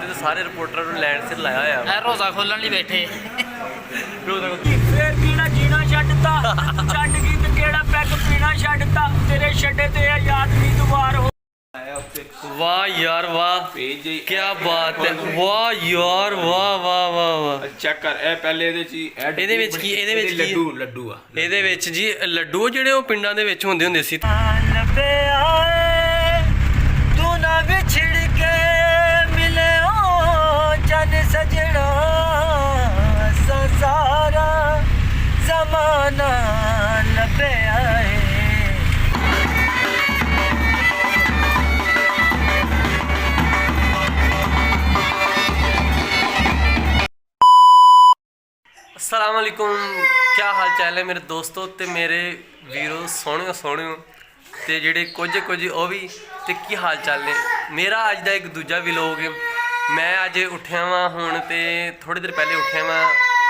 खड़ोते तो सारे रिपोर्टर लैंड सिर लाया होया रोजा खोलन लिए बैठे फिर पीना जीना छड्डता छड्ड गई ते केड़ा पैग पीना छड्डता तेरे छड्डे ते याद नहीं दोबार हो। वाह यार वाह क्या बात है वाह यार वाह वाह वाह वाह चेक कर ए पहले ਇਹਦੇ ਚ ਇਹਦੇ ਵਿੱਚ ਕੀ ਇਹਦੇ ਵਿੱਚ ਕੀ ਲੱਡੂ ਆ ਇਹਦੇ ਵਿੱਚ ਜੀ ਲੱਡੂ ਜਿਹੜੇ ਉਹ ਪਿੰਡਾਂ ਦੇ ਵਿੱਚ ਹੁੰਦੇ ਸੀ ਲੱਭੇ ਆਏ ਤੂੰ ਨਾ ਵਿਛੜ ਕੇ ਮਿਲੇ ਓ ਚੰਨ ਸਜਣਾ ਸਾਰਾ ਜ਼ਮਾਨਾ ਲੱਭੇ ਆਏ। अस्सलाम वालेकुम क्या हाल चाल है मेरे दोस्तों ते मेरे वीरो सोहणियों सोहणियों ते जेडे कुछ ਉਹ भी ते की हाल चाल ने मेरा अज का एक दूजा व्लॉग है। मैं अज उठिया वा हुण ते थोड़ी देर पहले उठिया वा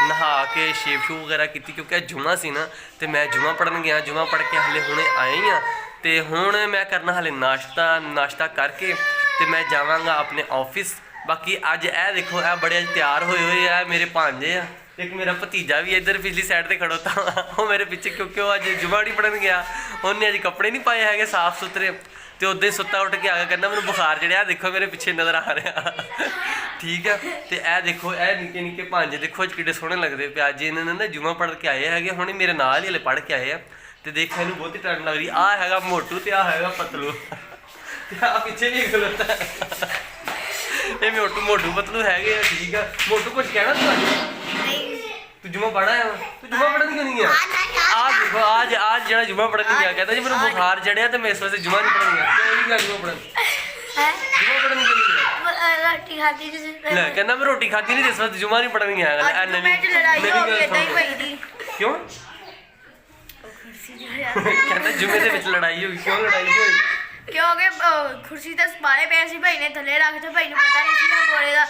नहा के शेव शू वगैरह की क्योंकि अज जुम्मा सी ना ते मैं जुम्मा पढ़न गया जुम्मा पढ़ के हले हुणे आए ही हाँ ते हुण मैं करना हले नाश्ता करके ते मैं जावांगा अपने ऑफिस। बाकी अज ए देखो ए बड़े अज तैयार होए हुए है मेरे भांजे आ एक मेरा भतीजा भी इधर पिछली साइड से खड़ोता वो मेरे पीछे क्योंकि वो अज जुम्मा नहीं पढ़न गया उन्हें अज कपड़े नहीं पाए है साफ सुथरे तो उदा ही सुत्ता उठ के आ गया कहना मैंने बुखार चढ़िया देखो मेरे पीछे नज़र आ रहा ठीक है तो यह देखो यह निक्के निक्के भांजे देखो अज किड्डे सोहने लगते पे अज इन्होंने ना जुम्मा पढ़ के आए हैं हुणे मेरे नाल ही हले पढ़ के आए हैं तो देखा इन्हूं बहुत ही ठंड लग रही आ हैगा मोटू तो आ हैगा पतलू आ पिछे भी खलोता ये मोटू पतलू है ठीक है मोटू कुछ कहना तू जुम्मा पढ़ा है तू जुम्मा पढ़ने क्यों नहीं गया आज देखो आज जरा जुम्मा पढ़ने गया कहता जी मेरे बुखार चढ़िया तो मैं इस वजह से जुम्मा नहीं पढ़ने गया क्यों नहीं गया जुम्मा पढ़ने क्यों नहीं गया रोटी खाती थी ले कहना मैं रोटी खाती नहीं इस वजह जुम्मा नहीं पढ़ने गया नवी क्यों कहना जुम्मे ਦੇ ਵਿੱਚ ਲੜਾਈ ਹੋਈ ਕਿਉਂ ਲੜਾਈ ਹੋਈ क्योंकि कुर्सी ते सपारे पे सी भाई ने थले रख ते भाई ने पता नहीं सी बोले दा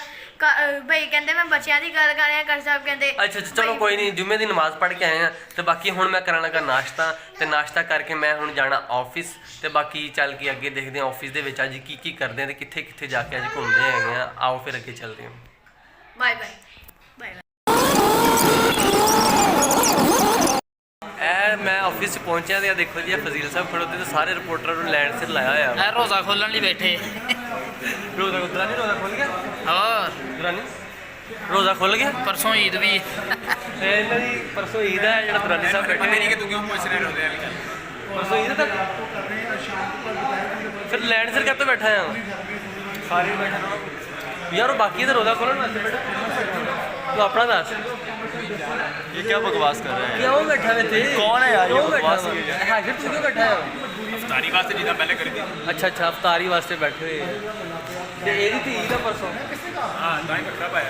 भाई कहंदे मैं बच्चियां दी गल कर रहा कर साहब कहंदे अच्छा चलो कोई नहीं जुम्मे दी नमाज पढ़ के आए हैं तो बाकी हुण मैं करां लगा नाश्ता ते नाश्ता करके मैं हुण जाना ऑफिस ते बाकी चल के अगे देखते हैं ऑफिस दे विच अज की करदे हैं ते कित्थे कित्थे जाके अज घूमदे हैं आओ फिर अगे चलते हैं बाय बाय बाय मैं ऑफिस पहुंचा तो देखो जी फजील साहब खड़ोते तो सारे रिपोर्टर लैंड सिर लाया होया रोजा खोलन लिए बैठे रोजा खोल गया और दुरानी रोजा खुल गया परसों ईद भी परसों ईद है जो दुरानी साहब बैठे परसों ईद तक फिर लैंड सिर कब बैठा है सारे बैठे यार बाकी तो रोजा खोलन वास्ते बैठा तो अपना दस ये क्या बकवास कर रहे हैं क्यों बैठा हुए थे कौन है यार ये बकवास है फिर तू क्यों बैठा है अफ्तारी वास्ते जिदा पहले करी थी अच्छा अफ्तारी वास्ते बैठे हुए ते एदी थी ईद परसों हां टाइम बखरा पाया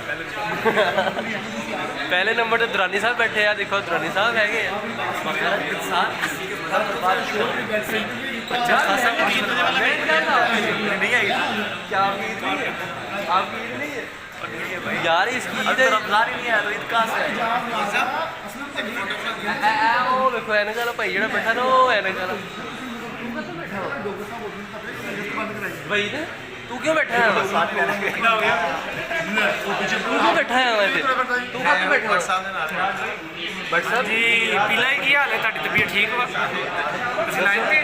पहले नंबर ते दुरानी साहब बैठे हैं देखो दुरानी साहब हैगे क्या आप ईद नहीं है यार इसकी रमजान ही नहीं है तो ईद कहाँ से वो देखो एनक वाला भाई जो बैठा ना वो एनक वाला भाई ने तू क्यों बैठा है तू क्यों बैठा है तू कब बैठा बट साहब जी पीला ही की हाल है ਤੁਹਾਡੀ ਤਬੀਅਤ ठीक वा ਤੁਸੀਂ ਲਾਈਨ ਤੇ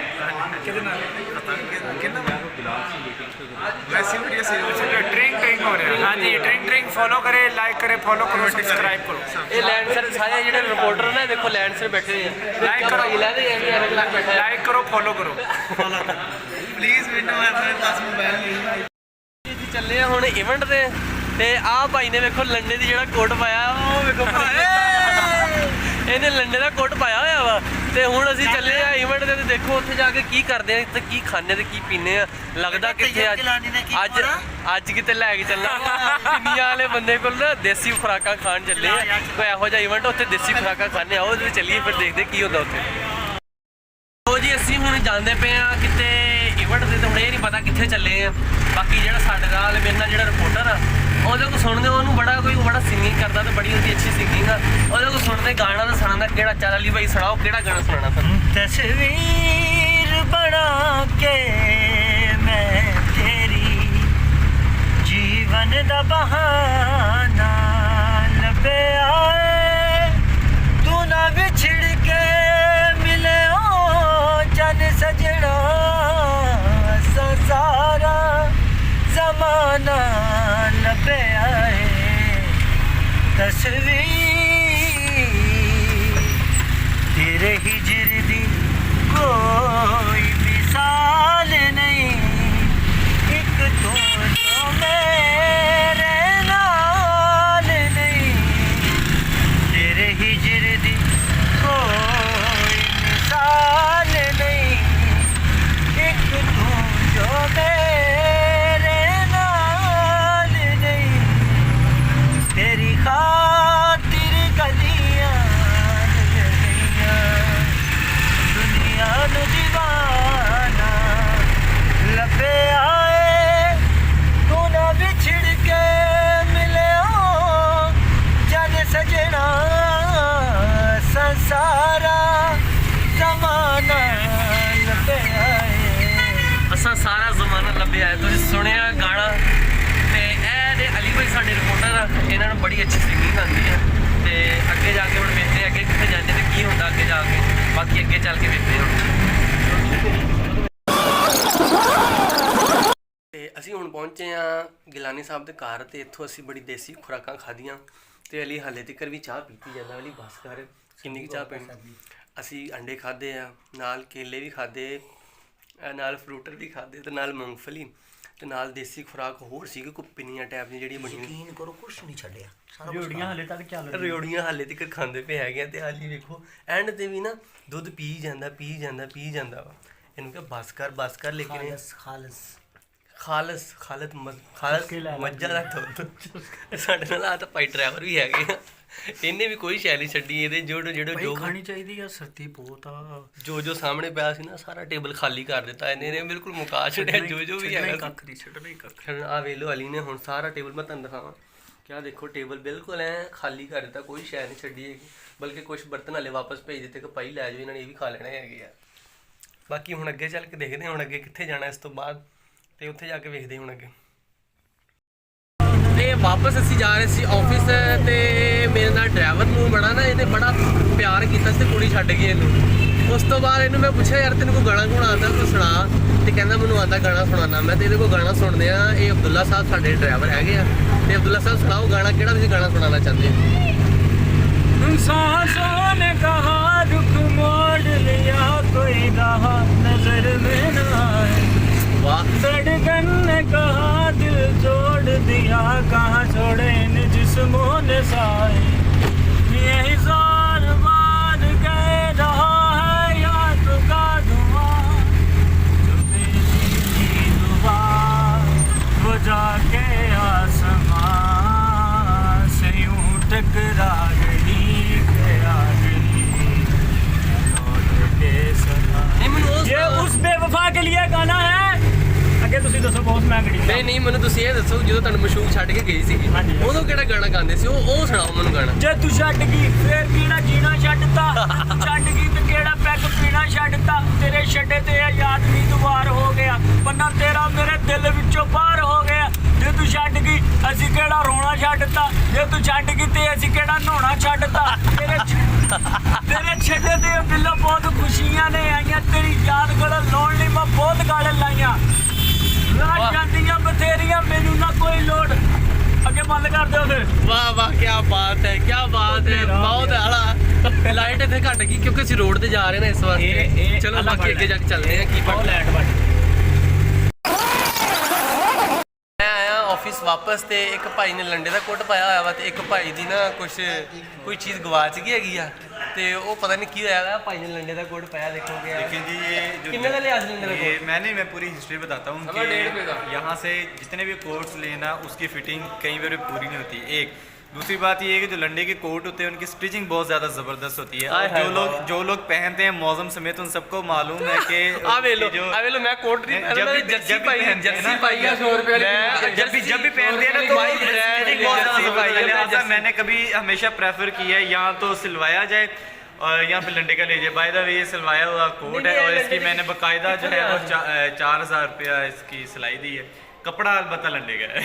ਕਿਹਦੇ ਨਾਲ ਕਿੰਨਾ वैसे वीडियो से ड्रिंक हो रहा है हां जी ड्रिंक फॉलो करे लाइक करे फॉलो करो सब्सक्राइब करो ये लैंड सर सारे ਜਿਹੜੇ ਰਿਪੋਰਟਰ ਨੇ ਦੇਖੋ लैंड सर बैठे हैं लाइक करो इलादे ये अलग अलग बैठे हैं लाइक करो फॉलो करो प्लीज विनो अपने पास मोबाइल ਅਸੀਂ ਚੱਲੇ ਆ ਹੁਣ ਇਵੈਂਟ ਤੇ ਆਹ ਭਾਈ ਨੇ ਵੇਖੋ ਲੰਡੇ ਦੀ ਜਿਹੜਾ ਕੋਟ ਪਾਇਆ ਉਹ ਵੇਖੋ ਇਹਨੇ ਲੰਡੇ ਦਾ ਕੋਟ ਪਾਇਆ ਹੋਇਆ ਵਾ ਤੇ ਹੁਣ ਅਸੀਂ ਚੱਲੇ ਆ ਇਵੈਂਟ ਤੇ ਦੇਖੋ ਉੱਥੇ ਜਾ ਕੇ ਕੀ ਕਰਦੇ ਆ ਤੇ ਕੀ ਖਾਣੇ ਤੇ ਕੀ ਪੀਣੇ ਆ ਲੱਗਦਾ ਕਿੱਥੇ ਅੱਜ ਕਿਤੇ ਲੈ ਕੇ ਚੱਲਣਾ ਦੁਨੀਆ ਵਾਲੇ ਬੰਦੇ ਕੋਲ ਨਾ ਦੇਸੀ ਖੁਰਾਕਾਂ ਖਾਣ ਚੱਲੇ ਆ ਕੋਈ ਇਹੋ ਜਿਹਾ ਇਵੈਂਟ ਉੱਥੇ ਦੇਸੀ ਖੁਰਾਕਾਂ ਖਾਣੇ ਆਓ ਉਹਦੇ ਚੱਲੀਏ ਫਿਰ ਦੇਖਦੇ ਕੀ ਹੁੰਦਾ ਉੱਥੇ ਉਹ ਜੀ ਅਸੀਂ ਹੁਣ ਜਾਂਦੇ ਪਏ ਆ ਕਿਤੇ ਇਵੈਂਟ ਤੇ ਹੁਣ ਇਹ ਨਹੀਂ ਪਤਾ ਕਿੱਥੇ ਚੱਲੇ ਆ ਬਾਕੀ ਜਿਹੜਾ ਸਾਡੇ ਨਾਲ ਮੇਰੇ ਨਾਲ ਜਿਹੜਾ ਰਿਪੋਰਟਰ ਆ ਉਹਦੇ ਕੋਲ ਸੁਣਦੇ ਉਹਨੂੰ ਬੜਾ ਸਿੰਗਿੰਗ ਕਰਦਾ ਤੇ ਬੜੀ ਉਹਦੀ ਅੱਛੀ ਸਿੰਗਿੰਗ ਆ ਉਹਦੇ ਕੋਲ ਸੁਣਦੇ ਗਾਣਾ ਤਾਂ ਸੁਣਾਉਂਦਾ ਕਿਹੜਾ ਚੱਲ ਅਲੀ ਭਾਈ ਸੁਣਾਓ ਕਿਹੜਾ ਗਾਣਾ ਸੁਣਾਉਣਾ ਤੁਹਾਨੂੰ तस्वीर बना के मैं तेरी जीवन जाने दा बहाना लबे आए तू ना बिछड़ के मिले ओ जन सजना सारा जमाना लबे आए तस्वीर तेरे हिजर दी कोई मिसाल नहीं एक तो मेरे नाल नहीं तेरे हिजर दी कोई मिसाल नहीं एक तू जो मेरे नाल नहीं तेरी खातिर गलियां गलियां दुनिया नु दीवाना लबे आए तू ना बिछड़ के मिले ओ जन सजना संसारा जमाना लबे आए असा सारा ਜ਼ਮਾਨਾ ਲੱਭਿਆ ਹੈ। ਤੁਸੀਂ ਸੁਣਿਆ ਗਾਣਾ ਤੇ ਇਹ ਨੇ ਅਲੀ ਭਾਈ ਸਾਡੇ ਰਿਪੋਰਟਰ ਆ, ਇਹਨਾਂ ਨੂੰ ਬੜੀ ਅੱਛੀ ਸਿੰਗਿੰਗ ਆਉਂਦੀ ਹੈ ਤੇ ਅੱਗੇ ਜਾ ਕੇ ਹੁਣ ਵੇਖਦੇ ਹਾਂ ਅੱਗੇ ਕਿੱਥੇ ਜਾਂਦੇ ਤੇ ਕੀ ਹੁੰਦਾ ਅੱਗੇ ਜਾ ਕੇ, ਬਾਕੀ ਅੱਗੇ ਚੱਲ ਕੇ ਵੇਖਦੇ ਹਾਂ। ਤੇ ਅਸੀਂ ਹੁਣ ਪਹੁੰਚੇ ਆ ਗਿਲਾਨੀ ਸਾਹਿਬ ਦੇ ਘਰ ਤੇ ਇੱਥੋਂ ਅਸੀਂ ਬੜੀ ਦੇਸੀ ਖੁਰਾਕਾਂ ਖਾਧੀਆਂ ਤੇ ਅਲੀ ਹਾਲੇ ਤੱਕ ਵੀ ਚਾਹ ਪੀਤੀ ਜਾਂਦਾ। ਅਲੀ ਬਸ ਕਰ ਕਿੰਨੀ ਕੁ ਚਾਹ ਪੀਣੀ। ਅਸੀਂ ਅੰਡੇ ਖਾਦੇ ਆ, ਨਾਲ ਕੇਲੇ ਵੀ ਖਾਦੇ, ਨਾਲ ਫਰੂਟਰ ਵੀ ਖਾਦੇ ਤੇ ਨਾਲ ਮੂੰਗਫਲੀ ਤੇ ਨਾਲ ਦੇਸੀ ਖੁਰਾਕ ਹੋਰ ਸੀਗੀ ਕੋਈ ਪਿੰਨੀਆਂ ਟਾਈਪ ਦੀਆਂ ਜਿਹੜੀਆਂ ਬਣੀਆਂ। ਯਕੀਨ ਕਰੋ ਕੁਛ ਨਹੀਂ ਛੱਡਿਆ ਸਾਰਾ ਰਿਓੜੀਆਂ ਹਲੇ ਤੱਕ ਚੱਲ ਰਿਓੜੀਆਂ ਹਾਲੇ ਤੱਕ ਖਾਂਦੇ ਪਏ ਹੈਗੇ ਆ ਤੇ ਹਾਲੀ ਵੇਖੋ ਐਂਡ ਤੇ ਵੀ ਨਾ ਦੁੱਧ ਪੀ ਜਾਂਦਾ ਵਾ। ਇਹਨੂੰ ਕਿਹਾ ਬਸ ਕਰ ਲੇਕਿਨ ਇਹ ਖਾਲਸ ਮੱਝਾਂ ਦਾ ਦੁੱਧ। ਸਾਡੇ ਨਾਲ ਆ ਤਾਂ ਭਾਈ ਡਰਾਈਵਰ ਵੀ ਹੈਗੇ ਆ, ਇਹਨੇ ਵੀ ਕੋਈ ਸ਼ੈ ਨਹੀਂ ਛੱਡੀ ਇਹਦੇ ਜੋ ਖਾਣੀ ਚਾਹੀਦੀ ਆ, ਸਰਦੀ ਬਹੁਤ ਆ। ਜੋ ਸਾਹਮਣੇ ਪਿਆ ਸੀ ਨਾ ਸਾਰਾ ਟੇਬਲ ਖਾਲੀ ਕਰ ਦਿੱਤਾ ਇਹਨੇ ਬਿਲਕੁਲ ਮੁਕਾ ਛੱਡਿਆ ਜੋ ਵੀ ਹੈਗਾ। ਕੱਖ ਨਹੀਂ ਛੱਡਣਾ ਹੀ ਕੱਖ। ਆ ਵੇਖ ਲਓ ਅਲੀ ਨੇ ਹੁਣ ਸਾਰਾ ਟੇਬਲ ਮੈਂ ਤੁਹਾਨੂੰ ਦਿਖਾਵਾਂ ਕਿਆ ਦੇਖੋ ਟੇਬਲ ਬਿਲਕੁਲ ਐ ਖਾਲੀ ਕਰ ਦਿੱਤਾ, ਕੋਈ ਸ਼ੈ ਨਹੀਂ ਛੱਡੀ ਹੈਗੀ, ਬਲਕਿ ਕੁਝ ਬਰਤਨ ਹਲੇ ਵਾਪਸ ਭੇਜ ਦਿੱਤੇ ਕਿ ਭਾਈ ਲੈ ਜਾਓ ਇਹਨਾਂ ਨੇ ਇਹ ਵੀ ਖਾ ਲੈਣੇ ਹੈਗੇ ਆ। ਬਾਕੀ ਹੁਣ ਅੱਗੇ ਚੱਲ ਕੇ ਦੇਖਦੇ ਹਾਂ ਹੁਣ ਅੱਗੇ ਕਿੱਥੇ ਜਾਣਾ ਇਸ ਤੋਂ ਬਾਅਦ ਤੇ ਉੱਥੇ ਜਾ ਕੇ ਵੇਖਦੇ ਹੁਣ ਅੱਗੇ। ਤੇ ਵਾਪਸ ਅਸੀਂ ਜਾ ਰਹੇ ਸੀ ਆਫਿਸ ਤੇ ਮੇਰੇ ਨਾਲ ਡਰਾਈਵਰ ਨੂੰ ਬੜਾ ਨਾ ਇਹਨੇ ਬੜਾ ਪਿਆਰ ਕੀਤਾ ਸੀ ਤੇ ਕੁੜੀ ਛੱਡ ਗਈ ਇਹਨੂੰ। ਉਸ ਤੋਂ ਬਾਅਦ ਇਹਨੂੰ ਮੈਂ ਪੁੱਛਿਆ ਯਾਰ ਤੈਨੂੰ ਕੋਈ ਗਾਣਾ ਗੁਣਾ ਆਉਂਦਾ ਕੋਈ ਸੁਣਾ, ਤੇ ਕਹਿੰਦਾ ਮੈਨੂੰ ਆਉਂਦਾ ਗਾਣਾ ਸੁਣਾਉਣਾ। ਮੈਂ ਤੇ ਇਹਦੇ ਕੋਲ ਗਾਣਾ ਸੁਣਦੇ ਆ। ਇਹ ਅਬਦੁੱਲਾ ਸਾਹਿਬ ਸਾਡੇ ਡਰਾਈਵਰ ਹੈਗੇ ਆ ਤੇ ਅਬਦੁੱਲਾ ਸਾਹਿਬ ਸੁਣਾਓ ਗਾਣਾ, ਕਿਹੜਾ ਤੁਸੀਂ ਗਾਣਾ ਸੁਣਾਉਣਾ ਚਾਹੁੰਦੇ ਹੋ? सांसों ने कहा रुख मोड़ लिया कोई रहा नजर में न आए ਵਾਹ धड़कन ने कहा दिल जोड़ दिया कहाँ छोड़े इन जिस्मों ने साए यही जोर मार गए रहा है याद का धुआं जो तेरी दुआ वो जाके आसमां से यूं टकरा गई गया गई लौट के सना। ਨਹੀਂ ਮੈਨੂੰ ਉਹ ये उस बेवफा के लिए गाना है। ਅੱਗੇ ਤੁਸੀਂ ਦੱਸੋ ਬਹੁਤ ਮਹਿੰਗੀ ਨਹੀਂ ਮੈਨੂੰ ਤੁਸੀਂ ਇਹ ਦੱਸੋ ਜਦੋਂ ਤੁਹਾਨੂੰ ਮਸ਼ਹੂਰ ਛੱਡ ਕੇ ਗਈ ਸੀਗੀ ਹਾਂਜੀ। ਉਦੋਂ ਕਿਹੜਾ ਗਾਣਾ ਗਾਉਂਦੇ ਸੀ ਉਹ ਸੁਣਾਓ ਮੈਨੂੰ ਗਾਣਾ। ਜੇ ਤੂੰ ਛੱਡ ਗਈ ਫੇਰ ਕਿਹੜਾ ਜੀਣਾ ਛੱਡਤਾ ਛੱਡ ਗਈ ਤੇ ਕਿਹੜਾ ਪੈਗ ਪੀਣਾ ਛੱਡਤਾ ਤੇਰੇ ਛੱਡੇ ਤੇ ਇਹ ਯਾਦ ਨਹੀਂ ਦੁਬਾਰ ਹੋ ਗਿਆ ਪੰਨਾ ਤੇਰਾ ਮੇਰੇ ਦਿਲ ਵਿੱਚੋਂ ਬਾਹਰ ਹੋ ਗਿਆ। ਜੇ ਤੂੰ ਛੱਡ ਗਈ ਅਸੀਂ ਕਿਹੜਾ ਰੋਣਾ ਛੱਡਤਾ ਜੇ ਤੂੰ ਛੱਡ ਗਈ ਤੇ ਅਸੀਂ ਕਿਹੜਾ ਨਹਾਉਣਾ ਛੱਡਤਾ ਤੇਰੇ ਛੱਡੇ ਤੇ ਦਿਲੋਂ ਬਹੁਤ ਖੁਸ਼ੀਆਂ ਨੇ ਆਈਆਂ ਤੇਰੀ ਯਾਦ ਗਲ ਲਾਉਣ ਲਈ ਮੈਂ ਬਹੁਤ ਗਾਲ ਲਾਈਆਂ ਰਾਤ ਜਾਂਦੀਆਂ ਬਥੇਰੀਆਂ ਮੈਨੂੰ ਨਾ ਕੋਈ ਲੋੜ ਅੱਗੇ ਬੰਦ ਕਰ ਦਿਓ ਫਿਰ। ਵਾਹ ਵਾਹ ਕੀ ਬਾਤ ਹੈ ਬਹੁਤ ਆਲਾ ਲਾਈਟ ਇੱਥੇ ਘਟ ਗਈ ਕਿਉਂਕਿ ਅਸੀਂ ਰੋਡ ਤੇ ਜਾ ਰਹੇ ਨੇ ਇਸ ਵਾਸਤੇ। ਚਲੋ ਬਾਕੀ ਅੱਗੇ ਜਾ ਕੇ ਚੱਲਦੇ ਆ ਕੀ ਬਣਦਾ। ਮੈਂ ਆਇਆ ਆਫਿਸ ਵਾਪਸ ਤੇ ਇੱਕ ਭਾਈ ਨੇ ਲੰਡੇ ਦਾ ਕੋਟ ਪਾਇਆ ਹੋਇਆ ਵਾ ਤੇ ਇੱਕ ਭਾਈ ਦੀ ਨਾ ਕੋਈ ਚੀਜ਼ ਗਵਾਚ ਗਈ ਹੈਗੀ ਆ ਤੇ ਉਹ ਪਤਾ ਨਹੀਂ ਕੀ ਹੋਇਆ ਵਾ। भाई ने लंडे का कोट पाया देखोगे लेकिन जी ये जो कितने का लिया लंडे का कोट? मैं पूरी हिस्ट्री बताता हूँ कि यहाँ से जितने भी कोट्स लेना उसकी फिटिंग कई बार पूरी नहीं होती। एक दूसरी बात ये है कि जो लंडे के कोट होते हैं उनकी स्टिचिंग बहुत ज़्यादा ज़बरदस्त होती है और जो लोग पहनते हैं मौसम समेत उन सबको मालूम है कि मैं कोट नहीं पहना, जब भी पहनते हैं ना तो स्टिचिंग बहुत ज़्यादा ज़बरदस्त है। मैंने कभी हमेशा प्रेफर किया है यहाँ तो सिलवाया जाए और यहाँ पे लंडे का ले जाए। बाय द वे ये सिलवाया हुआ कोट है और इसकी मैंने बाकायदा जो है वो 4,000 रुपया इसकी सिलाई दी है। कपड़ा अलबत्ता लंडे का है।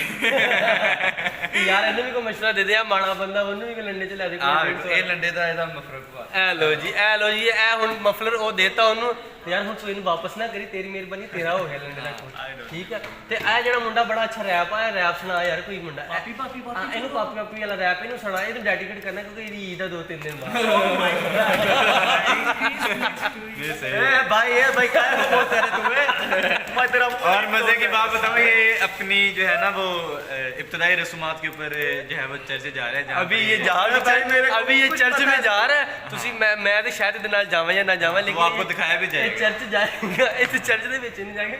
ਯਾਰ ਇਹਨੂੰ ਵੀ ਕੋਈ ਮਸ਼ਵਰਾ ਦੇ ਦੇ ਆ ਮਾੜਾ ਬੰਦਾ ਉਹਨੂੰ ਵੀ ਕੋਈ ਲੰਡੇ ਚ ਲੈ ਦੇ ये लंडे का ਇਹਦਾ ਮਫਰਕ हुआ। ਐ ਲੋ ਜੀ ਇਹ ਹੁਣ ਮਫਲਰ ਉਹ ਦੇਤਾ ਉਹਨੂੰ ਤੇ ਯਾਰ ਹੁਣ ਤੂੰ ਇਹਨੂੰ ਵਾਪਸ ਨਾ ਕਰੀ ਤੇਰੀ ਮਿਹਰਬਾਨੀ ਤੇਰਾ ਹੋ ਗਿਆ ਲੰਡੇ ਦਾ ਕੋਟ ਠੀਕ ਹੈ ਤੇ ਇਹ ਜਿਹੜਾ ਮੁੰਡਾ ਬੜਾ ਅੱਛਾ ਰੈਪ ਆ ਰੈਪ ਸੁਣਾ ਯਾਰ ਕੋਈ ਮੁੰਡਾ ਪਾਪੀ ਇਹਨੂੰ ਪਾਪੀ ਪਾਪੀ ਵਾਲਾ ਰੈਪ ਇਹਨੂੰ ਸੁਣਾ ਇਹਨੂੰ ਡੈਡੀਕੇਟ ਕਰਨਾ ਕਿਉਂਕਿ ਇਹਦੀ ਈਦ ਆ 2-3 ਦਿਨ ਬਾਅਦ भाई क्या है वो तेरे तुम्हें मैं तेरा और मजे की बात बताऊं ये अपनी जो है ना वो इब्तदाई रसूमात के ऊपर जो है वो चर्च जा रहे हैं अभी ये जा अभी ये चर्च में जा रहा है ਤੁਸੀਂ ਮੈਂ ਤੇ ਸ਼ਾਇਦ ਇਹਦੇ ਨਾਲ ਜਾਵਾਂ ਜਾਂ ਨਾ ਜਾਵਾਂ वो ਲੇਕਿਨ आपको दिखाया भी जाएगा ਚਰਚ ਜਾਏਗਾ ਇਸ ਚਰਚ ਦੇ ਵਿੱਚ ਨਹੀਂ ਜਾਏਗਾ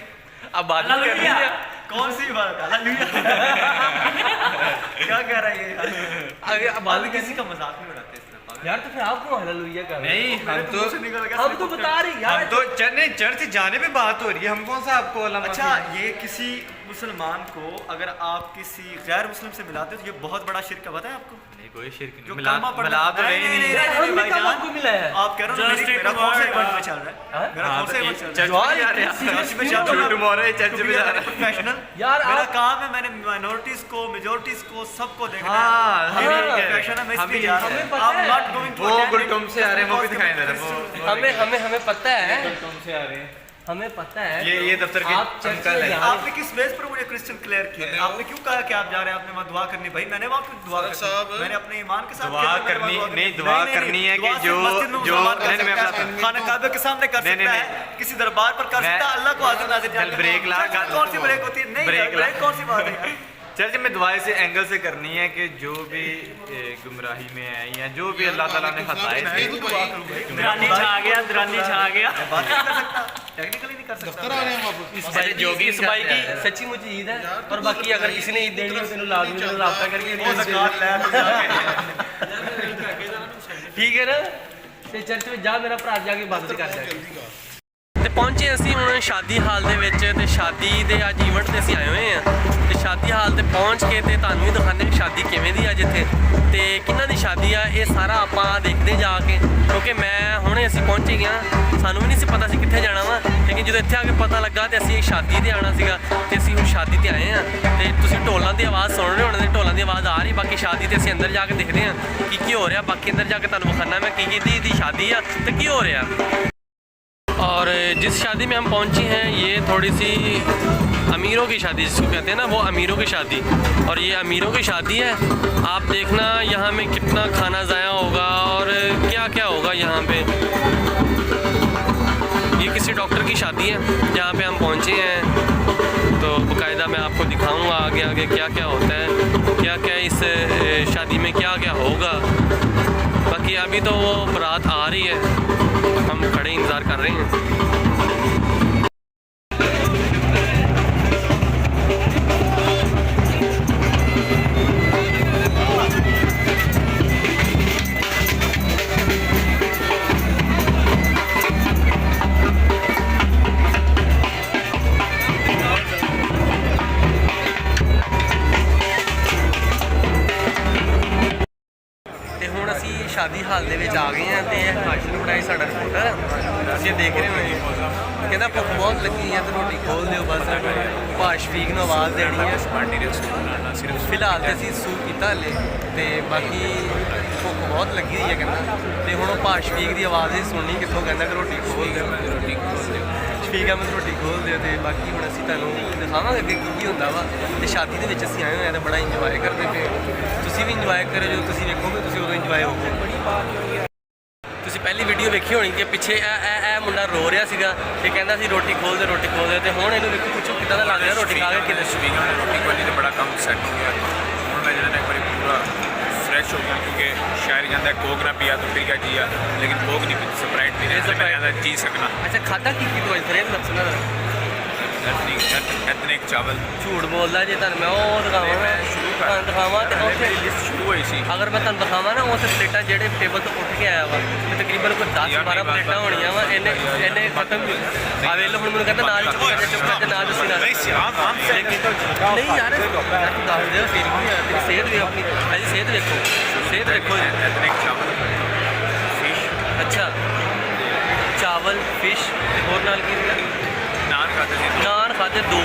अब बात नहीं करनी है कौन सी बात क्या कह रहा है ये आगे अब बात किसी का मजाक नहीं उड़ाते इस तरह यार तो फिर आप क्यों हालेलुया कर रहे नहीं हम तो बता रहे यार हम तो चर्च जाने पे बात हो रही है हम कौन सा आपको अच्छा ये किसी मुसलमान को अगर आप किसी गैर मुस्लिम से मिलाते हो तो ये बहुत बड़ा शिर्क है, पता है आपको? कोई शिरक जो नहीं मिला कलमा पढ़ना- मिला तो नहीं, नहीं नहीं, नहीं नहीं, हमने कब भाईजान, आपको मिला है आप कह रहे हो मेरा कौन सा इवेंट में चल रहा है? मेरा हाँ, कौन सा तो इवेंट चल रहा है? चर्च में जा रहे हैं चर्च में जाता हूँ, टुमारो चर्च में जा रहे हैं प्रोफेशनल यार मेरा आप- काम है, मैंने माइनॉरिटीज को मेजोरिटीज को सबको देखना हाँ, है। हम मेरा भी है। प्रोफेशन है, मैं हम इसलिए भी जा है। रहा हमें हूँ। पता I'm है। not going to वो attend it गुलटुम से आ रहे हैं वो भी दिखाई दे रहे हैं वो हमें पता है से आ रहे हैं हमें पता है ये दफ्तर के आप चर्च अंकल में हैं। जा रहे आपने किस बेस पर मुझे क्रिश्चियन क्लियर किया? आपने क्यों कहा कि आप जा रहे हैं आपने वहाँ दुआ करनी? भाई मैंने वहाँ क्यों दुआ करनी? मैंने अपने ईमान के साथ दुआ किया, मैंने करनी- वहाँ नहीं, दुआ करनी है कि दुआ सिर्फ जो- मस्जिद में जो- मुसलमान कर नहीं, नहीं, मैं सकता है, बताता हूँ। खाना काबे के सामने कर नहीं, सकता नहीं, है, किसी दरबार पर कर मैं- सकता है, अल्लाह को हाजिर नाजिर चल, जानता है। ब्रेक ला- चर्च में कौन सी ब्रेक होती है? नहीं ब्रेक यार, ला- ब्रेक कौन सी बात है? चर्च में दुआ से एंगल से करनी है कि जो भी गुमराही में है या जो भी अल्लाह ताला ने हदायत दी दरानी छा गया दरानी छा गया बात नहीं कर सकता, टेक्निकली नहीं कर सकता। इस भाई की इस भाई की सच्ची मुझे ईद है और बाकी अगर किसी ने ईद देनी हो तो इन्हें लाजमी इन्हें राब्ता करके वो ज़कात ले तो ठीक है ना ਤੇ ਚਰਚ ਵਿੱਚ ਜਾ ਮੇਰਾ ਭਰਾ ਜਾ ਕੇ ਇਬਾਦਤ ਕਰ ਜਾ ਤੇ ਪਹੁੰਚੇ ਅਸੀਂ ਹੁਣ ਸ਼ਾਦੀ ਹਾਲ ਦੇ ਵਿੱਚ ਤੇ ਸ਼ਾਦੀ ਦੇ ਅੱਜ ਇਵੈਂਟ ਤੇ ਅਸੀਂ ਆਏ ਹੋਏ ਆ ਤੇ ਸ਼ਾਦੀ ਹਾਲ ਤੇ ਪਹੁੰਚ ਕੇ ਤੇ ਤੁਹਾਨੂੰ ਵੀ ਦਿਖਾਉਂਦੇ ਕਿ ਸ਼ਾਦੀ ਕਿਵੇਂ ਦੀ ਆ ਜਿੱਥੇ ਤੇ ਕਿਹਨਾਂ ਦੀ ਸ਼ਾਦੀ ਆ ਇਹ ਸਾਰਾ ਆਪਾਂ ਦੇਖਦੇ ਜਾ ਕੇ ਕਿਉਂਕਿ ਮੈਂ ਹੁਣੇ ਅਸੀਂ ਪਹੁੰਚੇ ਗਿਆ ਸਾਨੂੰ ਵੀ ਨਹੀਂ ਸੀ ਪਤਾ ਸੀ ਕਿੱਥੇ ਜਾਣਾ ਵਾ ਲੇਕਿਨ ਜਦੋਂ ਇੱਥੇ ਆ ਕੇ ਪਤਾ ਲੱਗਾ ਤੇ ਅਸੀਂ ਸ਼ਾਦੀ ਤੇ ਆਉਣਾ ਸੀਗਾ ਤੇ ਅਸੀਂ ਹੁਣ ਸ਼ਾਦੀ ਤੇ ਆਏ ਆ ਤੇ ਤੁਸੀਂ ਢੋਲਾਂ ਦੀ ਆਵਾਜ਼ ਸੁਣ ਰਹੇ ਹੋਣੇ ਢੋਲਾਂ ਦੀ ਆਵਾਜ਼ ਆ ਰਹੀ ਬਾਕੀ ਸ਼ਾਦੀ ਤੇ ਅਸੀਂ ਅੰਦਰ ਜਾ ਕੇ ਦੇਖਦੇ ਆ ਕੀ ਹੋ ਰਿਹਾ ਬਾਕੀ ਅੰਦਰ ਜਾ ਕੇ ਤੁਹਾਨੂੰ ਵਿਖਾਣਾ मैं की दी शादी है तो की हो रहा और जिस शादी में हम पहुंचे हैं ये थोड़ी सी अमीरों की शादी जिसको कहते हैं ना वो अमीरों की शादी और ये अमीरों की शादी है आप देखना यहाँ में कितना खाना ज़ाया होगा और क्या क्या होगा यहाँ पे ये किसी डॉक्टर की शादी है जहाँ पे हम पहुँचे हैं तो बाकायदा मैं आपको दिखाऊंगा आगे आगे क्या क्या होता है क्या क्या इस शादी में क्या क्या होगा बाकी अभी तो वो बारात आ रही है हम खड़े इंतज़ार कर रहे हैं ਤੇ ਹੁਣ ਅਸੀਂ ਸ਼ਾਦੀ ਹਾਲ ਦੇ ਵਿੱਚ ਆ ਗਏ ਹਾਂ ਤੇ ਹਾਸ਼ਰ ਬਣਾਈ ਸਾਡਾ ਰਿਪੋਰਟਰ ਤੁਸੀਂ ਦੇਖ ਰਹੇ ਹੋ ਕਹਿੰਦਾ ਭੁੱਖ ਬਹੁਤ ਲੱਗੀ ਹੈ ਤੇ ਰੋਟੀ ਖੋਲ ਦਿਓ ਬਸ ਭਾਸ਼ਫੀਕ ਨੂੰ ਆਵਾਜ਼ ਦੇਣੀ ਹੈ ਫਿਲਹਾਲ ਤੇ ਅਸੀਂ ਸੂਪ ਪੀਤਾ ਹਲੇ ਤੇ ਬਾਕੀ ਭੁੱਖ ਬਹੁਤ ਲੱਗੀ ਹੋਈ ਹੈ ਕਹਿੰਦਾ ਤੇ ਹੁਣ ਉਹ ਭਾਸ਼ਫੀਕ ਦੀ ਆਵਾਜ਼ ਹੀ ਸੁਣਨੀ ਕਿੱਥੋਂ ਕਹਿੰਦਾ ਕਿ ਰੋਟੀ ਖੋਲ ਦਿਓ ਸ਼ਫੀਕ ਅਹਿਮਦ ਰੋਟੀ ਖੋਲ ਦਿਓ ਤੇ ਬਾਕੀ ਹੁਣ ਅਸੀਂ ਤੁਹਾਨੂੰ ਦਿਖਾਵਾਂਗੇ ਅੱਗੇ ਕੀ ਹੁੰਦਾ ਵਾ ਤੇ ਸ਼ਾਦੀ ਦੇ ਵਿੱਚ ਅਸੀਂ ਆਏ ਹੋਏ ਹਾਂ ਤੇ ਬੜਾ ਇੰਜੋਏ ਕਰਦੇ ਪਏ ਤੁਸੀਂ ਵੀ ਇੰਜੋਏ ਕਰੋ ਜਦੋਂ ਤੁਸੀਂ ਵੇਖੋਗੇ ਤੁਸੀਂ ਉਦੋਂ ਇੰਜੋਏ ਹੋਵੋਗੇ ਤੁਸੀਂ ਪਹਿਲੀ ਵੀਡੀਓ ਵੇਖੀ ਹੋਣੀ ਕਿ ਪਿੱਛੇ ਇਹ ਮੁੰਡਾ ਰੋ ਰਿਹਾ ਸੀਗਾ ਤੇ ਕਹਿੰਦਾ ਸੀ ਰੋਟੀ ਖੋਲ ਦੇ ਤੇ ਹੁਣ ਇਹਨੂੰ ਵੇਖੋ ਪੁੱਛੋ ਕਿੱਦਾਂ ਦਾ ਲੱਗ ਰਿਹਾ ਰੋਟੀ ਖਾ ਕੇ ਕਿੰਨੇ ਸ਼ਫੀਕਾਂ ਨੇ ਰੋਟੀ ਖਵਾਲੀ ਤੇ ਬੜਾ ਕੰਮ ਸੈੱਟ ਹੋ ਗਿਆ ਹੁਣ ਮੈਂ ਜਿਹੜਾ ਨਾ ਇੱਕ ਵਾਰੀ ਪੂਰਾ ਫਰੈਸ਼ ਹੋ ਗਿਆ क्योंकि शायर कहता है कोक ना पिया तो फिर क्या जिया लेकिन कोक नहीं पी स्प्राइट पी रहे मैं ज़्यादा जी सकना ਅੱਛਾ ਖਾਦਾ ਕੀ ਤੂੰ ਅੱਜ ਫਰੇਮ ਦੱਸਣਾ एथनिक चावल ਝੂਠ ਬੋਲਦਾ ਜੇ ਤੁਹਾਨੂੰ ਮੈਂ ਉਹ ਦਿਖਾਵਾਂ मैं शुरू ਤੁਹਾਨੂੰ ਦਿਖਾਵਾਂ ਤੇ मेरी ਉੱਥੇ लिस्ट शुरू हुई सी ਅਗਰ ਮੈਂ ਤੁਹਾਨੂੰ ਦਿਖਾਵਾਂ ਨਾ ਉੱਥੇ ਪਲੇਟਾਂ ਜਿਹੜੇ ਟੇਬਲ ਤੋਂ ਉੱਠ ਕੇ ਆਇਆ ਵਾ ਤੇ ਤਕਰੀਬਨ ਕੋਈ 10-12 ਪਲੇਟਾਂ ਹੋਣੀਆਂ ਵਾ ਇਹਨੇ ਖਤਮ ਆ ਵੇਲੇ ਹੁਣ ਮੈਨੂੰ ਕਹਿੰਦਾ ਨਾਲ ਚੁੱਪ ਕਰ ਨਾਲ ਦੱਸੀ ਨਾਲ नहीं आम आम से ਨਹੀਂ ਯਾਰ ਤੂੰ ਦੱਸ ਦੇ ਫਿਰ ਕੀ ਆ ਤੇਰੀ ਸਿਹਤ ਵੀ ਆਪਣੀ ਅਜੀ ਸਿਹਤ ਵੇਖੋ ਜੀ एथनिक चावल फिश ਅੱਛਾ ਚਾਵਲ ਫਿਸ਼ ਤੇ ਹੋਰ ਨਾਲ ਕੀ ਸੀਗਾ नान खाते थे ਨਾਨ ਚਾਹ ਖਾਦੇ 2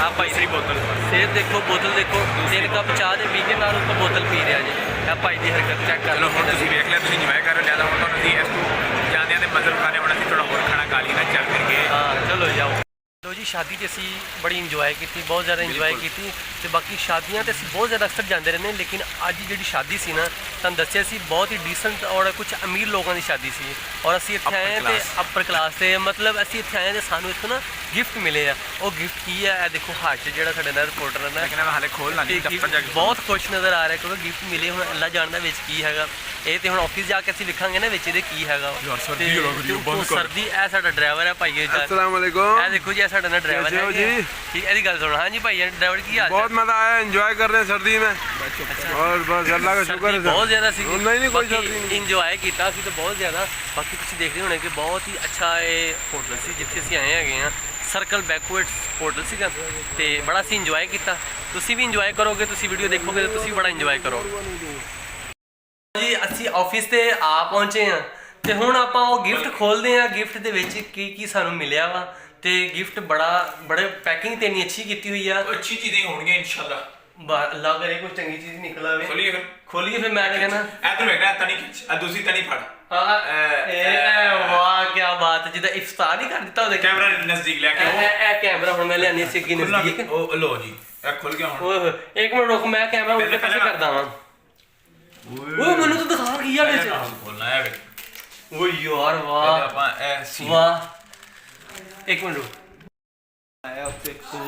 ਆ ਭਾਈ ਦੀ ਬੋਤਲ ਫਿਰ ਦੇਖੋ ਬੋਤਲ ਦੇਖੋ 3 ਕੱਪ ਚਾਹ ਦੇ ਪੀ ਕੇ ਨਾਲ ਉੱਤੋਂ ਬੋਤਲ ਪੀ ਰਿਹਾ ਜੀ ਆ ਭਾਈ ਦੀ ਹਰਕਤ ਚੈੱਕ ਕਰ ਚਲੋ ਹੁਣ ਤੁਸੀਂ ਵੇਖ ਲਿਆ, ਤੁਸੀਂ ਇੰਜੋਏ ਕਰ ਰਹੇ ਹੋ ਜ਼ਿਆਦਾ। ਹੁਣ ਤੁਹਾਨੂੰ ਅਸੀਂ ਇਸ ਤੋਂ ਜਾਂਦਿਆਂ ਦੇ ਮਜ਼ਲ ਖਾਣੇ ਹੋਣਾ ਸੀ, ਥੋੜਾ ਹੋਰ ਖਾਣਾ ਖਾ ਲਈ ਨਾ ਚੱਲ ਫਿਰ ਕੇ। ਹਾਂ ਚਲੋ ਜਾਓ। ਲੋ ਜੀ ਸ਼ਾਦੀ 'ਤੇ ਅਸੀਂ ਬੜੀ ਇੰਜੋਏ ਕੀਤੀ, ਬਹੁਤ ਜ਼ਿਆਦਾ ਇੰਜੋਏ ਕੀਤੀ ਤੇ ਬਾਕੀ ਸ਼ਾਦੀਆਂ 'ਤੇ ਅਸੀਂ ਬਹੁਤ ਜ਼ਿਆਦਾ ਅਕਸਰ ਜਾਂਦੇ ਰਹਿੰਦੇ ਹਾਂ, ਲੇਕਿਨ ਅੱਜ ਜਿਹੜੀ ਸ਼ਾਦੀ ਸੀ ਨਾ ਤੁਹਾਨੂੰ ਦੱਸਿਆ ਸੀ ਬਹੁਤ ਹੀ ਡੀਸੈਂਟ ਔਰ ਕੁਝ ਅਮੀਰ ਲੋਕਾਂ ਦੀ ਸ਼ਾਦੀ ਸੀ ਔਰ ਅਸੀਂ ਇੱਥੇ ਆਏ ਤੇ ਅਪਰ ਕਲਾਸ ਤੇ ਮਤਲਬ ਅਸੀਂ ਇੱਥੇ ਆਏ ਤੇ ਸਾਨੂੰ ਇੱਥੋਂ ਨਾ ਗਿਫਟ ਮਿਲੇ ਆ। ਉਹ ਗਿਫਟ ਕੀ ਹੈ ਇਹ ਦੇਖੋ ਹੱਥ ਜਿਹੜਾ ਸਾਡੇ ਨਾਲ ਰਿਪੋਰਟਰ ਹੈ ਨਾ ਲੇਕਿਨ ਮੈਂ ਹਾਲੇ ਖੋਲਣਾ ਨਹੀਂ, ਦਫ਼ਤਰ ਜਾ ਕੇ ਬਹੁਤ ਖੁਸ਼ ਨਜ਼ਰ ਆ ਰਿਹਾ ਕਿਉਂਕਿ ਗਿਫਟ ਮਿਲੇ। ਹੁਣ ਅੱਲਾ ਜਾਣਦਾ ਵਿੱਚ ਕੀ ਹੈਗਾ, ਇਹ ਤੇ ਹੁਣ ਆਫਿਸ ਜਾ ਕੇ ਅਸੀਂ ਲਿਖਾਂਗੇ ਨਾ ਵਿੱਚ ਇਹਦੇ ਕੀ ਹੈਗਾ। ਸਰਦੀ ਇਹ ਸਾਡਾ ਡਰਾਈਵਰ ਹੈ ਭਾਈ अस्सलाम वालेकुम। ਇਹ ਦੇਖੋ ਜੀ ਇਹ ਸਾਡਾ ਨਾ ਡਰਾਈਵਰ कैसे है हो जी? ठीक ਇਹਦੀ ਗੱਲ ਸੁਣੋ। ਹਾਂਜੀ ਭਾਈ ਡਰਾਈਵਰ ਕੀ ਹਾਲ बहुत मजा आया, एंजॉय कर रहे हैं सर्दी में और बस अल्लाह का शुक्र है सर। ਬਹੁਤ ਜ਼ਿਆਦਾ ਸੀ नहीं कोई सर्दी नहीं। ਇੰਜੋਏ ਕੀਤਾ ਸੀ ਤੇ ਬਹੁਤ ਜ਼ਿਆਦਾ। ਬਾਕੀ ਤੁਸੀਂ ਦੇਖਦੇ ਹੋਣੇ ਕਿ ਬਹੁਤ ਹੀ ਅੱਛਾ ਇਹ ਹੋਟਲ ਸੀ ਜਿੱਥੇ ਅਸੀਂ ਆਏ ਹੈਗੇ ਆ। ਸਰਕਲ ਬੈਕਵਰਡਸ ਹੋਟਲ ਸੀਗਾ ਤੇ ਬੜਾ ਅਸੀਂ ਇੰਜੋਏ ਕੀਤਾ। ਤੁਸੀਂ ਵੀ ਇੰਜੋਏ ਕਰੋਗੇ, ਤੁਸੀਂ ਵੀਡੀਓ ਦੇਖੋਗੇ ਤਾਂ ਤੁਸੀਂ ਬੜਾ ਇੰਜੋਏ ਕਰੋਗੇ ਜੀ। ਅਸੀਂ ਆਫਿਸ ਤੇ ਆ ਪਹੁੰਚੇ ਆ ਤੇ ਹੁਣ ਆਪਾਂ ਉਹ ਗਿਫਟ ਖੋਲਦੇ ਆ। ਗਿਫਟ ਦੇ ਵਿੱਚ ਕੀ ਸਾਨੂੰ ਮਿਲਿਆ ਵਾ ਤੇ ਗਿਫਟ ਬੜੇ ਪੈਕਿੰਗ ਤੇ ਇੰਨੀ ਅੱਛੀ ਕੀਤੀ ਹੋਈ ਆ। ਅੱਛੀ ਚੀਜ਼ਾਂ ਹੋਣਗੀਆਂ ਇਨਸ਼ਾਅੱਲਾ। ਅੱਲਾ ਕਰੇ ਕੋਈ ਚੰਗੀ ਚੀਜ਼ ਨਿਕਲ ਆਵੇ। ਖੋਲੀਏ ਫਿਰ ਮੈਂ ਕਹਿੰਦਾ ਇਧਰ ਵੇਖਣਾ ਤਣੀ ਖਿੱਚ, ਆ ਦੂਸਰੀ ਤਣੀ ਫੜ। ਵਾਹ ਕੀ ਬਾਤ, ਜਿੱਦਾਂ ਇਫਤਾਰ ਨਹੀਂ ਕਰ ਦਿੱਤਾ ਉਹਦੇ ਕੈਮਰਾ ਨਜ਼ਦੀਕ ਲਿਆ ਕੇ ਇਹ ਕੈਮਰਾ ਹੁਣ ਮੈਂ ਲਿਆਨੀ ਸੀ ਅੱਗੇ ਨਜ਼ਦੀਕ। ਉਹ ਲੋ ਜੀ ਇਹ ਖੁੱਲ ਗਿਆ ਹੁਣ। ਓਏ ਇੱਕ ਮਿੰਟ ਰੁਕ, ਮੈਂ ਕੈਮਰਾ ਉੱਤੇ ਪਾਸੇ ਕਰਦਾ ਵਾਂ। ਓਏ ਮੈਨੂੰ ਤਾਂ ਦਿਖਾ ਕੀ ਆ ਵਿੱਚ। ਖੋਲਣਾ ਹੈ ਵੇ। ਓਏ ਯਾਰ ਵਾਹ ਆਪਾਂ ਇਹ ਸੀ ਵਾਹ ਇੱਕ ਮਿੰਟ ਰੁਕ।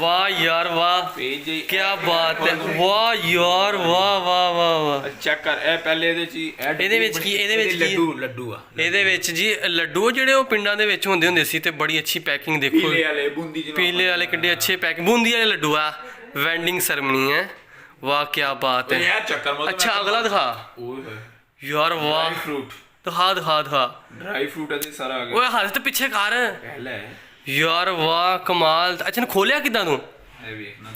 ਵਾਹ ਯਾਰ ਵਾਹ ਕੀ ਬਾਤ ਹੈ। ਵਾਹ ਯਾਰ ਵਾਹ ਵਾਹ ਵਾਹ ਵਾਹ। ਚੈੱਕ ਕਰ ਇਹ ਪਹਿਲੇ ਇਹਦੇ ਚ ਇਹਦੇ ਵਿੱਚ ਕੀ ਲੱਡੂ ਆ। ਇਹਦੇ ਵਿੱਚ ਜੀ ਲੱਡੂ ਜਿਹੜੇ ਉਹ ਪਿੰਡਾਂ ਦੇ ਵਿੱਚ ਹੁੰਦੇ ਸੀ ਤੇ ਬੜੀ ਅੱਛੀ ਪੈਕਿੰਗ ਦੇਖੋ। ਪੀਲੇ ਵਾਲੇ ਬੂੰਦੀ ਜਿਹਨੂੰ ਪੀਲੇ ਵਾਲੇ ਕਿੱਡੇ ਅੱਛੇ ਪੈਕਿੰਗ, ਬੂੰਦੀ ਵਾਲੇ ਲੱਡੂ ਆ। ਵੈਂਡਿੰਗ ਸਰਮਨੀ ਹੈ। ਵਾਹ ਕੀ ਬਾਤ ਹੈ। ਇਹ ਚੱਕਰ ਮਤਲਬ ਅੱਛਾ ਅਗਲਾ ਦਿਖਾ। ਓਏ ਹੋਏ ਯਾਰ ਵਾਹ ਫਰੂਟ ਦਿਖਾ ਡਰਾਈ ਫਰੂਟ ਇਹਦੇ ਸਾਰਾ ਆ ਗਿਆ। ਓਏ ਹੱਥ ਤੇ ਪਿੱਛੇ ਕਰ ਪਹਿਲਾ ਹੈ ਯਾਰ ਵਾਹ ਕਮਾਲ। ਅੱਛਾ ਇਹਨੂੰ ਖੋਲਿਆ ਕਿੱਦਾਂ ਤੂੰ? ਇਹ ਵੇਖਣਾ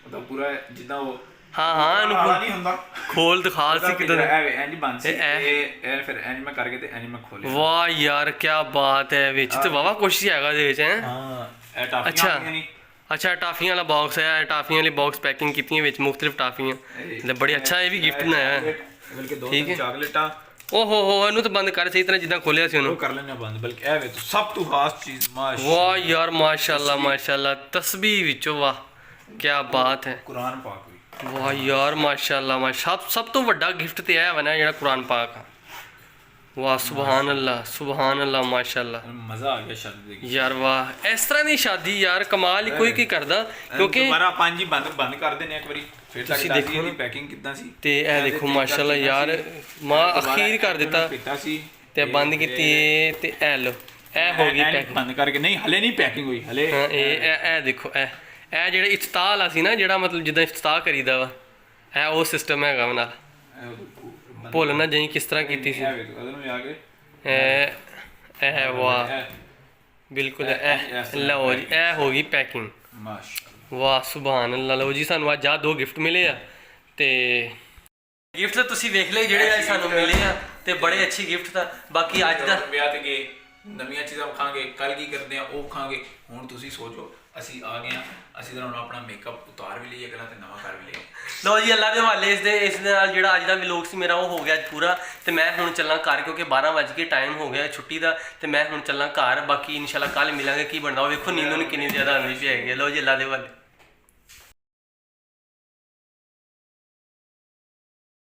ਉਹਦਾ ਪੂਰਾ ਜਿੱਦਾਂ ਉਹ ਹਾਂ ਇਹਨੂੰ ਨਹੀਂ ਹੁੰਦਾ। ਖੋਲ ਦਿਖਾ ਸੀ ਕਿੱਦਾਂ ਦਾ। ਇਹ ਐਂਡੀ ਬੰਦ ਸੀ ਇਹ ਫਿਰ ਐਂਡੀ ਮੈਂ ਕਰਕੇ ਤੇ ਐਂਡੀ ਮੈਂ ਖੋਲਿਆ। ਵਾਹ ਯਾਰ ਕੀ ਬਾਤ ਹੈ। ਵਿੱਚ ਤੇ ਵਾਵਾ ਕੁਛ ਹੈਗਾ ਇਹਦੇ ਵਿੱਚ ਹੈ। ਹਾਂ ਇਹ ਟਾਫੀਆਂ ਅੱਛਾ ਆਉਂਦੀਆਂ ਨਹੀਂ। ਅੱਛਾ ਟਾਫੀਆਂ ਵਾਲਾ ਬਾਕਸ ਹੈ। ਟਾਫੀਆਂ ਵਾਲੀ ਬਾਕਸ ਪੈਕਿੰਗ ਕੀਤੀਆਂ ਵਿੱਚ ਮੁxtਲਿਫ ਟਾਫੀਆਂ ਤੇ ਬੜੀ ਅੱਛਾ ਇਹ ਵੀ ਗਿਫਟ ਬਣਾਇਆ ਹੈ। ਬਲਕਿ ਦੋ ਠੀਕ ਹੈ। ਚਾਕਲੇਟਾਂ ਓਹੋ ਹੋ ਇਹਨੂੰ ਤਾਂ ਬੰਦ ਕਰ ਸਹੀ ਤਰ੍ਹਾਂ ਜਿੱਦਾਂ ਖੋਲਿਆ ਸੀ ਉਹ ਉਹਨੂੰ। ਕਰ ਲੈਣਾ ਬੰਦ। ਬਲਕਿ ਇਹ ਵੇ ਸਭ ਤੋਂ ਖਾਸ ਚੀਜ਼ ਵਾਹ ਯਾਰ ਮਾਸ਼ਾਅੱਲਾ ਮਾਸ਼ਾਅੱਲਾ ਤਸਬੀਹ ਵਿੱਚੋਂ ਵਾਹ ਕੀ ਬਾਤ ਹੈ। ਕੁਰਾਨ ਪਾਕ ਵੀ ਵਾਹ ਯਾਰ ਮਾਸ਼ਾਅੱਲਾ ਸਭ ਤੋਂ ਵੱਡਾ ਗਿਫਟ ਤੇ ਆਇਆ ਵਾ ਨਾ ਜਿਹੜਾ ਕੁਰਾਨ ਪਾਕ ਆ। ਵਾਹ ਸੁਭਾਨ ਅੱਲਾ ਮਾਸ਼ਾਅੱਲਾ ਮਜ਼ਾ ਆ ਗਿਆ ਸ਼ਾਦੀ ਦੇ। ਯਾਰ ਵਾਹ ਇਸ ਤਰ੍ਹਾਂ ਦੀ ਸ਼ਾਦੀ ਯਾਰ ਕਮਾਲ ਹੀ ਕੋਈ ਕੀ ਕਰਦਾ ਕਿਉਂਕਿ ਦੁਬਾਰਾ ਪੰਜ ਹੀ ਬੰਦ ਕਰ ਦੇਣੇ ਇੱਕ ਵਾਰੀ ਫਿਰ ਤੱਕ ਦੱਸੀ ਇਹਦੀ ਪੈਕਿੰਗ ਕਿੱਦਾਂ ਸੀ। ਤੇ ਇਹ ਦੇਖੋ ਮਾਸ਼ਾਅੱਲਾ ਯਾਰ ਮਾਂ ਅਖੀਰ ਕਰ ਦਿੱਤਾ ਕੀਤਾ ਸੀ ਤੇ ਬੰਦ ਕੀਤੀ ਇਹ ਤੇ ਇਹ ਲੋ ਇਹ ਹੋ ਗਈ ਪੈਕਿੰਗ ਬੰਦ ਕਰਕੇ। ਨਹੀਂ ਹਲੇ ਨਹੀਂ ਪੈਕਿੰਗ ਹੋਈ ਹਲੇ। ਹਾਂ ਇਹ ਦੇਖੋ ਇਹ ਜਿਹੜਾ ਇਫਤਾਹ ਵਾਲਾ ਸੀ ਨਾ ਜਿਹੜਾ ਮਤਲਬ ਜਿੱਦਾਂ ਇਫਤਾਹ ਕਰੀਦਾ ਵਾ ਇਹ ਉਹ ਸਿਸਟਮ ਹੈਗਾ ਵਾ ਨਾਲ। ਭੁੱਲ ਨਾ ਜਾਈ ਕਿਸ ਤਰ੍ਹਾਂ ਕੀਤੀ ਸੀ। ਇਹ ਵਾਹ ਬਿਲਕੁਲ ਇਹ ਲਓ ਜੀ ਇਹ ਹੋ ਗਈ ਪੈਕਿੰਗ। ਵਾਹ ਸੁਭਾਨ ਅੱਲਾ। ਲਓ ਜੀ ਸਾਨੂੰ ਅੱਜ ਆ 2 ਗਿਫਟ ਮਿਲੇ ਆ ਤੇ ਗਿਫਟ ਤਾਂ ਤੁਸੀਂ ਵੇਖ ਲਏ ਜਿਹੜੇ ਅੱਜ ਸਾਨੂੰ ਮਿਲੇ ਆ ਤੇ ਬੜੇ ਅੱਛੇ ਗਿਫਟ ਤਾਂ। ਬਾਕੀ ਅੱਜ ਦਾ ਵਿਆਹ ਤੇ ਗਏ ਨਵੀਆਂ ਚੀਜ਼ਾਂ ਖਾਂਗੇ, ਕੱਲ ਕੀ ਕਰਦੇ ਆ ਉਹ ਖਾਂਗੇ। ਹੁਣ ਤੁਸੀਂ ਸੋਚੋ ਅਸੀਂ ਆ ਗਏ ਆ, ਅਸੀਂ ਤਾਂ ਹੁਣ ਆਪਣਾ ਮੇਕਅਪ ਉਤਾਰ ਵੀ ਲਈਏ ਅਗਲਾ ਤੇ ਨਵਾਂ ਕਰ ਵੀ ਲਈਏ। ਲਓ ਜੀ ਅੱਲਾ ਦੇ ਹਵਾਲੇ ਇਸ ਦੇ ਨਾਲ ਜਿਹੜਾ ਅੱਜ ਦਾ ਵਲੌਗ ਸੀ ਮੇਰਾ ਉਹ ਹੋ ਗਿਆ ਅੱਜ ਪੂਰਾ ਤੇ ਮੈਂ ਹੁਣ ਚੱਲਾਂ ਘਰ ਕਿਉਂਕਿ 12 ਵਜ ਕੇ ਟਾਈਮ ਹੋ ਗਿਆ ਛੁੱਟੀ ਦਾ ਤੇ ਮੈਂ ਹੁਣ ਚੱਲਾਂ ਘਰ। ਬਾਕੀ ਇਨਸ਼ਾਅੱਲਾ ਕੱਲ ਮਿਲਾਂਗੇ ਕੀ ਬਣਦਾ ਉਹ ਵੇਖੋ। ਨੀਂਦ ਨੂੰ ਕਿੰਨੀ ਜ਼ਿਆਦਾ ਆਉਂਦੀ ਪਈ ਹੈਗੀ। ਲਓ ਜੀ ਅੱਲਾ ਦੇ ਹਵਾਲੇ।